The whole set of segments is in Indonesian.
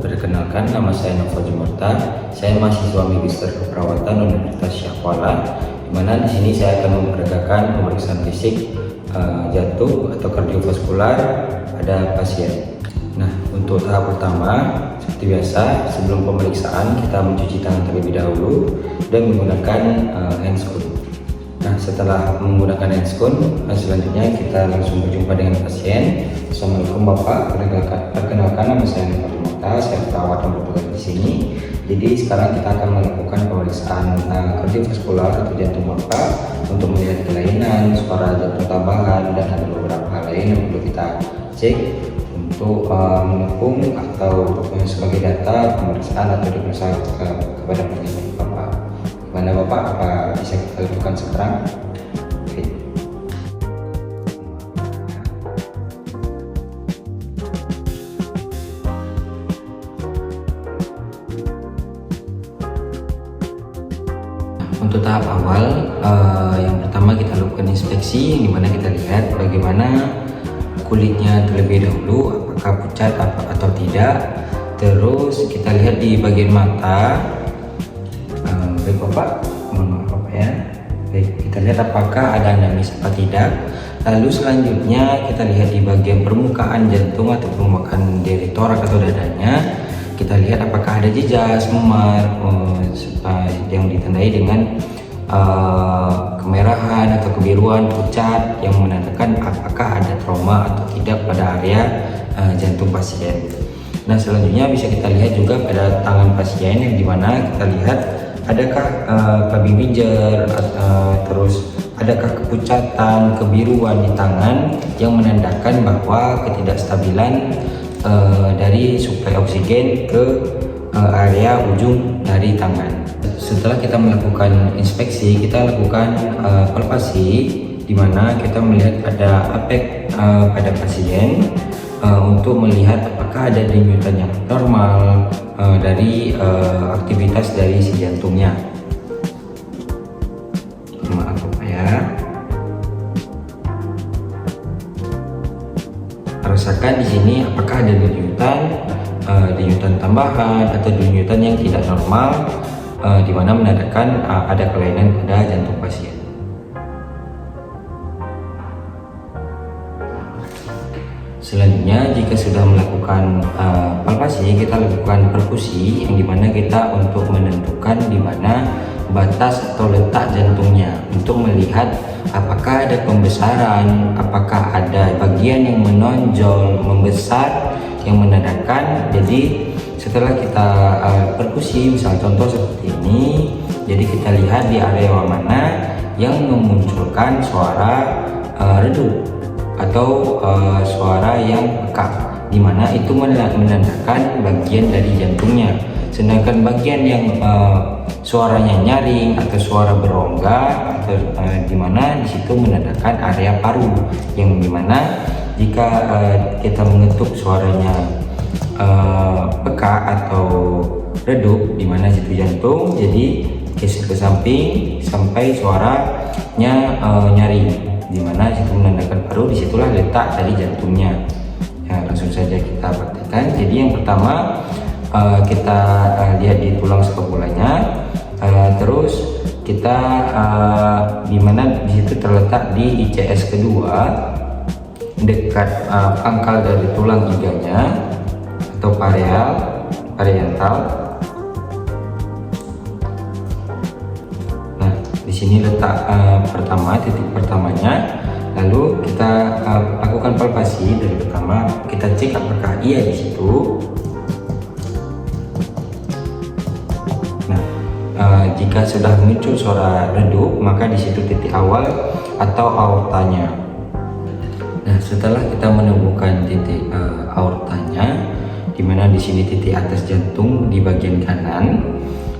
perkenalkan nama saya Nova Jumurta. Saya mahasiswa Magister Keperawatan Universitas Syahkuala, di mana di sini saya akan memperagakan pemeriksaan fisik jantung atau kardiovaskular pada pasien. Nah, untuk tahap pertama, seperti biasa, sebelum pemeriksaan kita mencuci tangan terlebih dahulu dan menggunakan handscoon. Nah, setelah menggunakan handscoon, selanjutnya kita langsung berjumpa dengan pasien. Assalamualaikum Bapak, perkenalkan nama saya Nova Jumurta, saya perawat yang bertugas di sini. Jadi sekarang kita akan melakukan pemeriksaan kardiovaskular atau jantung Bapak untuk melihat kelainan, suara jantung tambahan, dan ada beberapa hal lain yang perlu kita cek untuk mendukung atau sebagai data pemeriksaan atau diagnosa kepada pasien Bapak. Gimana Bapak, apa bisa kita lakukan sekarang? Oke. Untuk tahap awal, yang pertama kita lakukan inspeksi, yang dimana kita lihat bagaimana kulitnya terlebih dahulu, apakah pucat atau tidak. Terus kita lihat di bagian mata. Baik Bapak, mohon maaf Bapak ya. Baik, kita lihat apakah ada anamis atau tidak. Lalu selanjutnya kita lihat di bagian permukaan jantung atau permukaan dari torak atau dadanya. Kita lihat apakah ada jejak memar yang ditandai dengan kemerahan atau kebiruan, pucat, yang menandakan apakah ada trauma atau tidak pada area jantung pasien. Nah, selanjutnya bisa kita lihat juga pada tangan pasien, yang dimana kita lihat adakah babi minjer, terus adakah kepucatan, kebiruan di tangan yang menandakan bahwa ketidakstabilan dari suplai oksigen ke area ujung dari tangan. Setelah kita melakukan inspeksi, kita lakukan palpasi, di mana kita melihat ada apek pada pasien untuk melihat apakah ada denyutan yang normal dari aktivitas dari si jantungnya. Maaf Bapak ya. Rasakan di sini apakah ada denyutan tambahan atau denyutan yang tidak normal, di mana menandakan ada kelainan pada jantung pasien. Selanjutnya, jika sudah melakukan palpasi, kita lakukan perkusi, yang dimana kita untuk menentukan di mana batas atau letak jantungnya, untuk melihat apakah ada pembesaran, apakah ada bagian yang menonjol, membesar, yang menandakan. Jadi setelah kita perkusi, misal contoh seperti ini, jadi kita lihat di area mana yang memunculkan suara redup atau suara yang peka, di mana itu menandakan bagian dari jantungnya. Sedangkan bagian yang suaranya nyaring atau suara berongga, atau di mana di situ menandakan area paru, yang dimana jika kita mengetuk suaranya peka atau redup, di mana situ jantung, jadi geser ke samping sampai suaranya nyaring, di mana situ menandakan paru, disitulah letak dari jantungnya. Ya, langsung saja kita praktekkan. Jadi yang pertama kita lihat di tulang skapulanya, terus kita di mana di situ terletak di ICS kedua, dekat pangkal dari tulang iganya atau parietal. Nah, di sini letak titik pertamanya. Lalu kita lakukan palpasi. Dari pertama kita cek apakah iya di situ. Nah, jika sudah muncul suara redup, maka di situ titik awal atau aortanya. Nah, setelah kita menemukan titik aortanya, di mana di sini titik atas jantung di bagian kanan,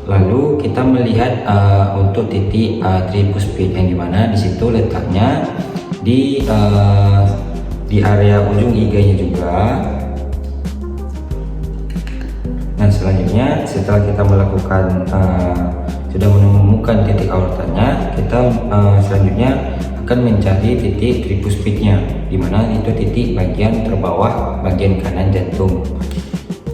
lalu kita melihat untuk titik tricuspid, yang dimana di situ letaknya di area ujung iganya juga. Nah, selanjutnya setelah kita melakukan sudah menemukan titik aortanya, kita selanjutnya akan mencari titik tricuspidnya, di mana itu titik bagian terbawah bagian kanan jantung.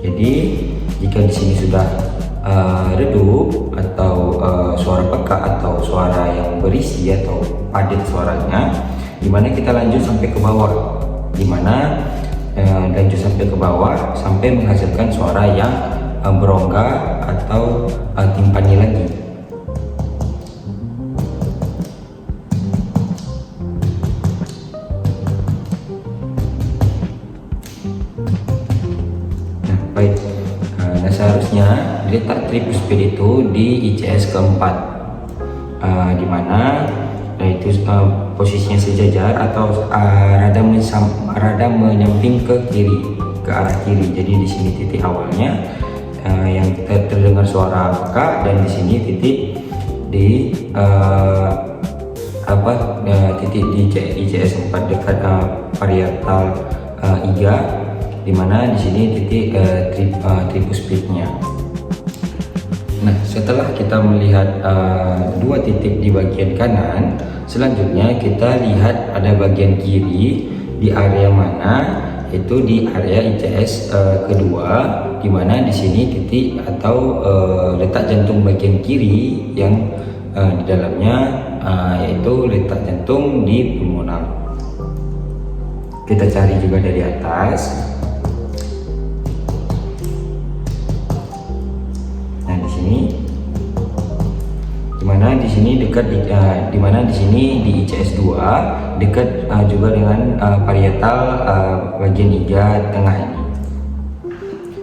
Jadi jika di sini sudah redup atau suara peka atau suara yang berisi atau padat suaranya, dimana kita lanjut sampai ke bawah, dimana lanjut sampai ke bawah sampai menghasilkan suara yang berongga atau timpani lagi. Nah, baik. Nah, seharusnya letak tripus speed itu di ICS keempat, dimana itu posisinya sejajar atau rada menyamping ke kiri, ke arah kiri. Jadi di sini titik awalnya yang terdengar suara peka, dan di sini titik di titik di ICS 4 dekat parietal iga, dimana di sini titik tripus speednya. Nah, setelah kita melihat dua titik di bagian kanan, selanjutnya kita lihat ada bagian kiri di area mana, itu di area ICS kedua, di mana di sini titik atau letak jantung bagian kiri yang di dalamnya yaitu letak jantung di pulmonal. Kita cari juga dari atas. Nah, di sini, dimana di sini dekat dimana di sini di ICS 2 dekat juga dengan parietal bagian iga tengah ini.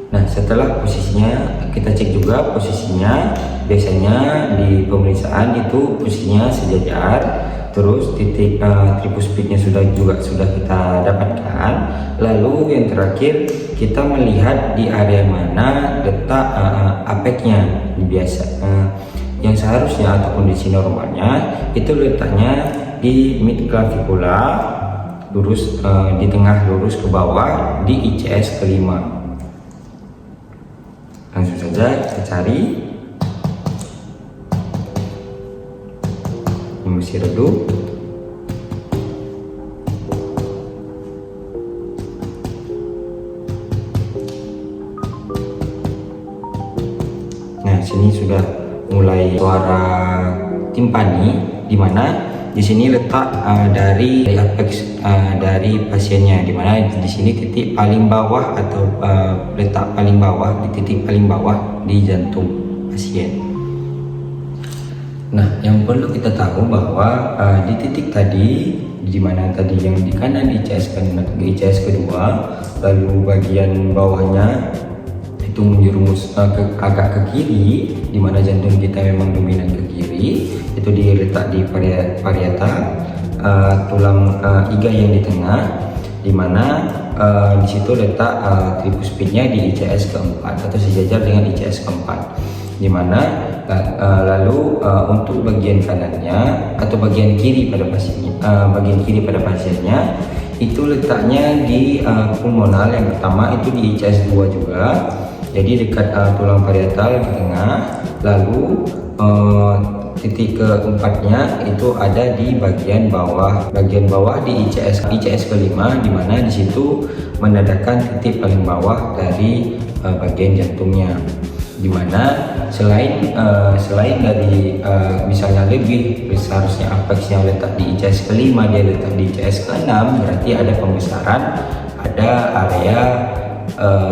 Nah, setelah posisinya kita cek juga posisinya, biasanya di pemeriksaan itu posisinya sejajar, terus titik tripus speednya sudah kita dapatkan. Lalu yang terakhir kita melihat di area mana letak apexnya biasa, yang seharusnya atau kondisi normalnya itu letaknya di mid clavicula, lurus di tengah lurus ke bawah di ICS kelima. Langsung saja kita cari. Ini masih redup. Nah, sini sudah mulai suara timpani, di mana di sini letak dari apex dari pasiennya, di mana di sini titik paling bawah atau letak paling bawah, di titik paling bawah di jantung pasien. Nah, yang perlu kita tahu bahwa di titik tadi, di mana tadi yang di kanan di ICS kedua, lalu bagian bawahnya itu menjerumus agak ke kiri, di mana jantung kita memang dominan ke kiri, itu diletak di parietal tulang iga yang di tengah, di mana di situ letak tripus speednya di ICS keempat atau sejajar dengan ICS keempat, di mana lalu untuk bagian kanannya atau bagian kiri pada pasiennya itu letaknya di pulmonal yang pertama itu di ICS 2 juga. Jadi dekat tulang parietal di tengah, lalu titik keempatnya itu ada di bagian bawah di ICS kelima, di mana di situ menandakan titik paling bawah dari bagian jantungnya, di mana selain dari misalnya lebih seharusnya apex yang letak di ICS kelima dia letak di ICS keenam, berarti ada pembesaran ada area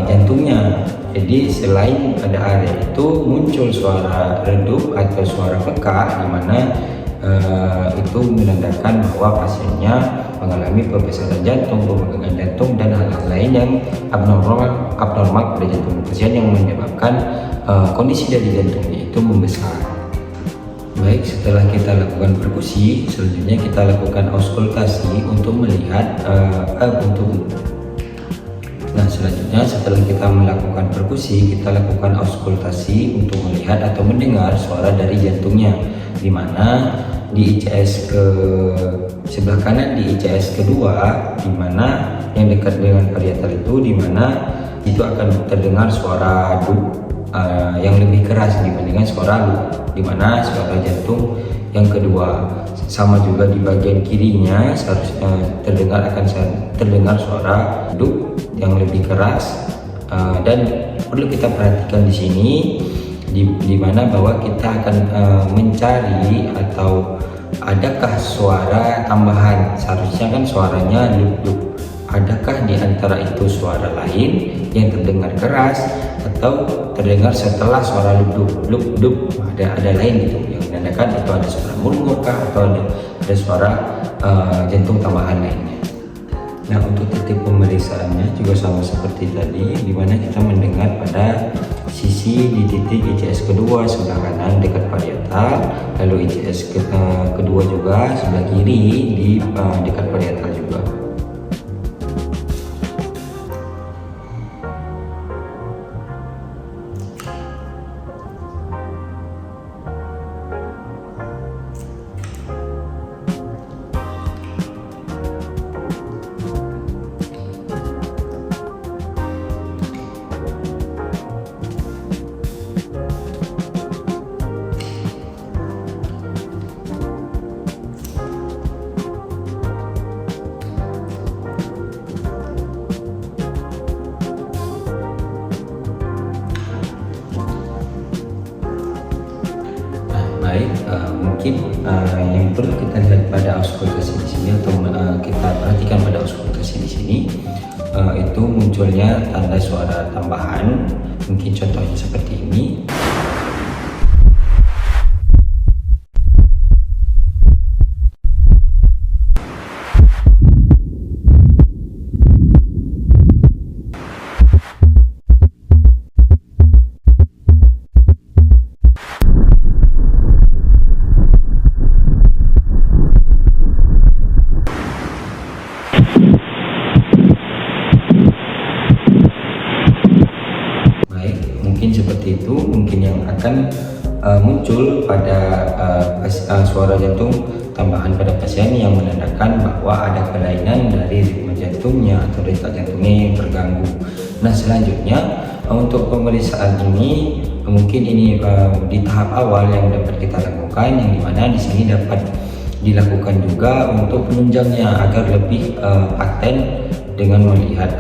jantungnya. Jadi selain pada area itu muncul suara redup atau suara peka, di mana itu menandakan bahwa pasiennya mengalami pembesaran jantung, pembengkakan jantung, dan hal-hal lain yang abnormal pada jantung pasien yang menyebabkan kondisi dari jantungnya itu membesar. Baik, setelah kita lakukan perkusi, selanjutnya kita lakukan auskultasi untuk melihat Nah, selanjutnya setelah kita melakukan perkusi, kita lakukan auskultasi untuk melihat atau mendengar suara dari jantungnya, di mana di ICS ke sebelah kanan di ICS kedua, di mana yang dekat dengan parietal itu, di mana itu akan terdengar suara dup yang lebih keras dibandingkan suara lu, di mana suara jantung yang kedua. Sama juga di bagian kirinya seharusnya terdengar suara dup yang lebih keras, dan perlu kita perhatikan di sini, di mana bahwa kita akan mencari atau adakah suara tambahan. Seharusnya kan suaranya lup-lup. Adakah di antara itu suara lain yang terdengar keras atau terdengar setelah suara lup-lup? Ada lain gitu yang menandakan itu ada suara murmur kah atau ada suara jantung tambahan lainnya. Nah, untuk titik pemeriksaannya juga sama seperti tadi, di mana kita mendengar pada sisi di titik ICS kedua sebelah kanan dekat parietal, lalu ICS kedua juga sebelah kiri di dekat parietal juga. Baik, mungkin yang perlu kita lihat pada auskultasi di sini atau kita perhatikan pada auskultasi di sini itu munculnya tanda suara tambahan. Mungkin contohnya seperti ini. Mungkin seperti itu, mungkin yang akan muncul pada suara jantung tambahan pada pasien yang menandakan bahwa ada kelainan dari ritme jantungnya atau detak jantungnya yang terganggu. Nah, selanjutnya untuk pemeriksaan ini mungkin ini di tahap awal yang dapat kita lakukan, yang dimana di sini dapat dilakukan juga untuk penunjangnya agar lebih paten dengan melihat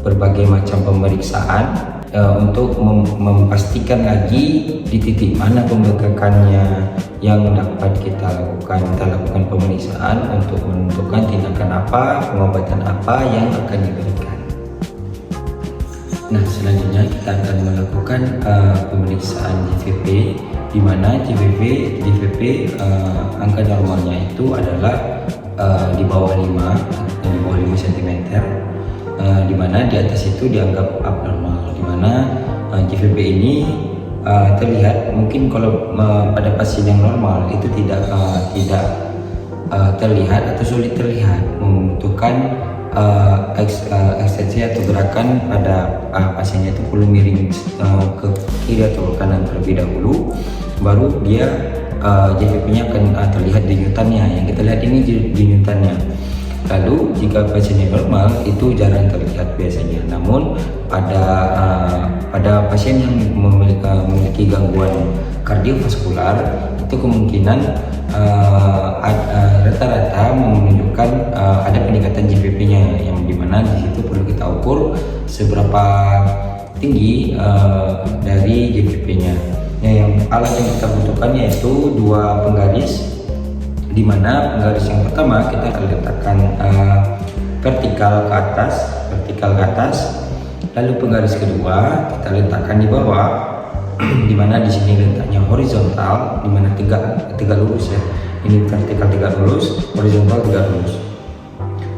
berbagai macam pemeriksaan untuk memastikan lagi di titik mana pembengkakannya yang dapat kita lakukan pemeriksaan untuk menentukan tindakan apa, pengobatan apa yang akan diberikan. Nah, selanjutnya kita akan melakukan pemeriksaan GVP, di mana GVP angka normalnya itu adalah di bawah 5 cm, di mana di atas itu dianggap abnormal, di mana GVP ini terlihat mungkin kalau pada pasien yang normal itu tidak terlihat atau sulit terlihat, membutuhkan ekstensi atau gerakan pada pasiennya itu perlu miring ke kiri atau ke kanan terlebih dahulu, baru dia GVP-nya akan terlihat denyutannya. Yang kita lihat ini denyutannya. Lalu jika pasiennya normal itu jarang terlihat biasanya. Namun pada pasien yang memiliki gangguan kardiovaskular itu kemungkinan rata-rata menunjukkan ada peningkatan GVP-nya, yang dimana di situ perlu kita ukur seberapa tinggi dari GVP-nya. Yang alat yang kita butuhkan yaitu 2 penggaris, di mana penggaris yang pertama kita akan letakkan vertikal ke atas, lalu penggaris kedua kita letakkan di bawah, di mana di sini letaknya horizontal, di mana tegak lurus ya. Ini vertikal tegak lurus, horizontal tegak lurus.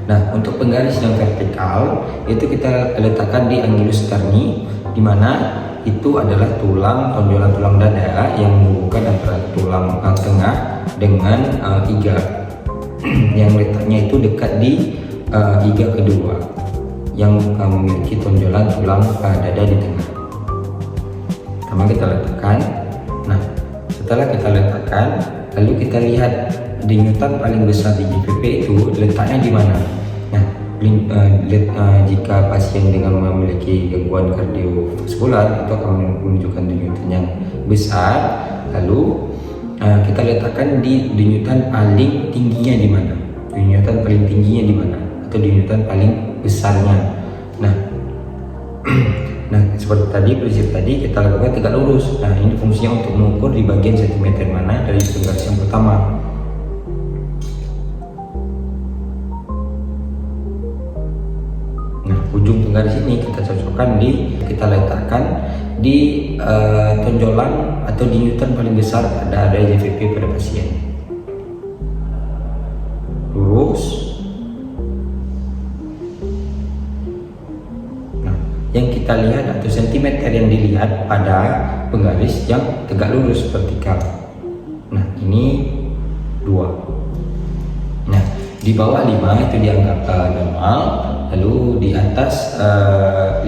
Nah, untuk penggaris yang vertikal itu kita letakkan di angulus sterni, di mana itu adalah tonjolan tulang dada yang menghubungkan antara tulang tengah dengan iga, yang letaknya itu dekat di iga kedua yang memiliki tonjolan tulang dada di tengah. Pertama kita letakkan. Nah, setelah kita letakkan, lalu kita lihat denyutan paling besar di GVP itu letaknya di mana. Nah, jika pasien dengan memiliki gangguan kardiovaskular itu akan menunjukkan denyutan yang besar, lalu kita letakkan di denyutan paling tingginya di mana, denyutan paling tingginya di mana, atau denyutan paling besarnya. Nah, Nah, seperti tadi, prinsip tadi kita lakukan tegak lurus. Nah, ini fungsinya untuk mengukur di bagian sentimeter mana dari ujung garis yang pertama. Nah, ujung garis ini kita cocokkan kita letakkan di tonjolan atau di Newton paling besar pada area JVP pada pasien. Lurus. Nah, yang kita lihat atau sentimeter yang dilihat pada penggaris yang tegak lurus vertikal. Nah, ini 2. Nah, di bawah 5 itu dianggap normal, lalu di atas 5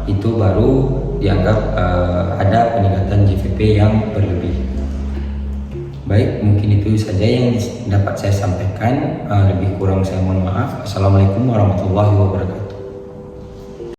itu baru dianggap ada peningkatan JVP yang berlebih. Baik, mungkin itu saja yang dapat saya sampaikan. Lebih kurang saya mohon maaf. Assalamualaikum warahmatullahi wabarakatuh.